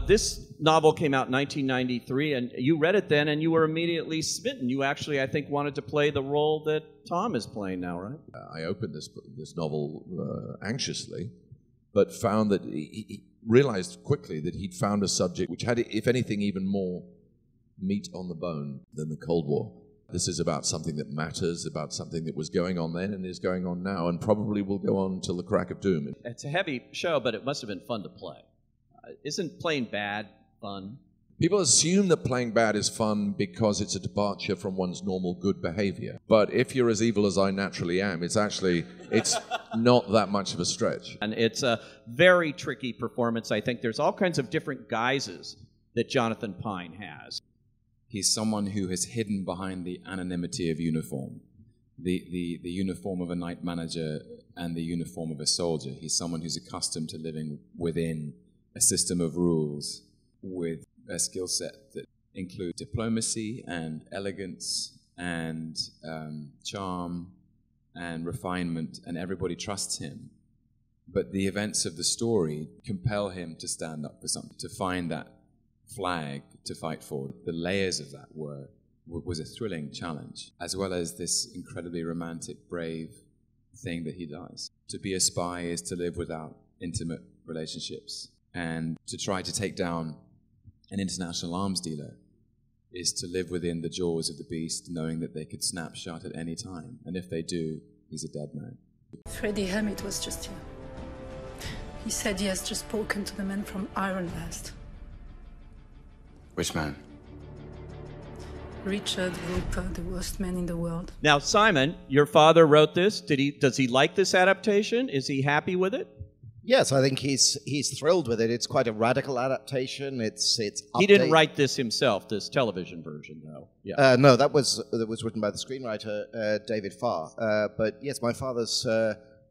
this novel came out in 1993, and you read it then, and you were immediately smitten. You actually, I think, wanted to play the role that Tom is playing now, right? I opened this novel anxiously, but found that he realized quickly that he'd found a subject which had, if anything, even more meat on the bone than the Cold War. This is about something that matters, about something that was going on then and is going on now, and probably will go on till the crack of doom. It's a heavy show, but it must have been fun to play. Isn't playing bad fun? People assume that playing bad is fun because it's a departure from one's normal good behavior. But if you're as evil as I naturally am, it's not that much of a stretch. And it's a very tricky performance. I think there's all kinds of different guises that Jonathan Pine has. He's someone who has hidden behind the anonymity of uniform, the uniform of a night manager and the uniform of a soldier. He's someone who's accustomed to living within a system of rules with a skill set that includes diplomacy and elegance and charm and refinement, and everybody trusts him. But the events of the story compel him to stand up for something, to find that flag to fight for. The layers of that was a thrilling challenge, as well as this incredibly romantic, brave thing that he does. To be a spy is to live without intimate relationships, and to try to take down an international arms dealer is to live within the jaws of the beast, knowing that they could snap shut at any time, and if they do, he's a dead man. Freddie Hammett was just here. He said he has just spoken to the man from Iron Blast. Which man? Richard Rupert, the worst man in the world. Now, Simon, your father wrote this. Does he like this adaptation? Is he happy with it? Yes, I think he's thrilled with it. It's quite a radical adaptation. It's He didn't write this himself, this television version, though. Yeah. No, that was written by the screenwriter David Farr. But yes, my father's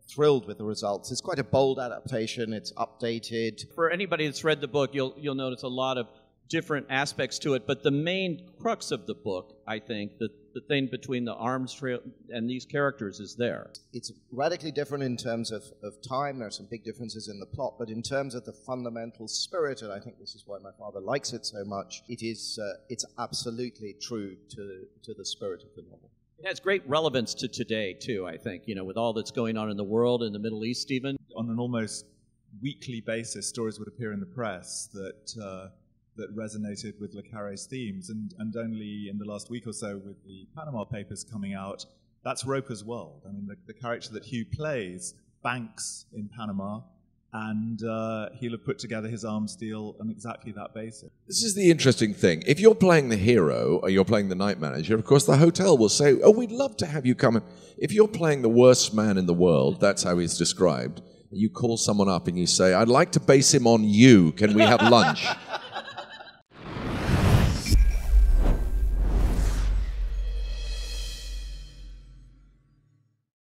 thrilled with the results. It's quite a bold adaptation. It's updated. For anybody that's read the book, you'll notice a lot of different aspects to it, but the main crux of the book, I think, the thing between the arms trail and these characters is there. It's radically different in terms of time. There are some big differences in the plot, but in terms of the fundamental spirit, and I think this is why my father likes it so much, it's absolutely true to the spirit of the novel. It has great relevance to today, too, I think, with all that's going on in the world, in the Middle East even. On an almost weekly basis, stories would appear in the press that resonated with Le Carre's themes, and only in the last week or so with the Panama Papers coming out, that's Roper's world. I mean, the character that Hugh plays banks in Panama, and he'll have put together his arms deal on exactly that basis. This is the interesting thing. If you're playing the hero or you're playing the night manager, of course the hotel will say, oh, we'd love to have you come in. If you're playing the worst man in the world, that's how he's described, you call someone up and you say, I'd like to base him on you, can we have lunch?